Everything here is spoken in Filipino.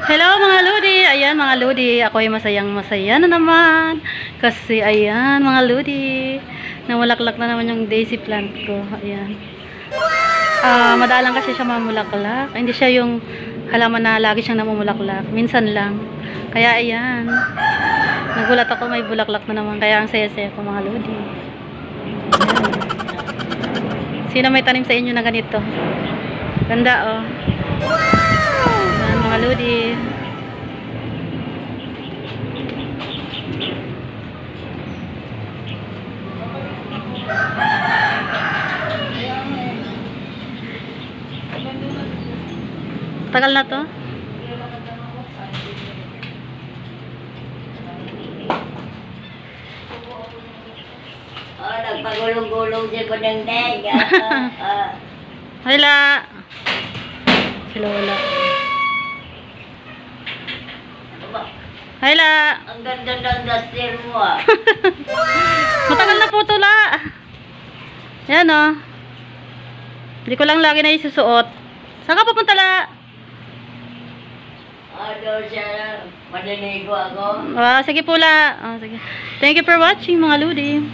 Hello mga Lodi! Ayan mga Lodi, ako ay masayang masaya na naman. Kasi ayan mga Lodi, namulaklak na naman yung daisy plant ko. Ayan. Madalang kasi siya mamulaklak. Hindi siya yung halaman na lagi siyang namumulaklak. Minsan lang. Kaya ayan. Nagulat ako may bulaklak na naman. Kaya ang saya-saya ko mga Lodi. Ayan. Sino may tanim sa inyo na ganito? Ganda oh. Ayan mga Lodi. Tagal na to? Oh, nagpagulong-gulong si Padengdeng. Hala. Si Lola. Hala. Ang ganda ng dastil mo ah. Matagal na po to la. Yan oh. Hindi ko lang lagi na isusuot. Saan ka pupunta la? Doon siya. Maliligo ako. Sige po la. Sige. Thank you for watching mga Lodi.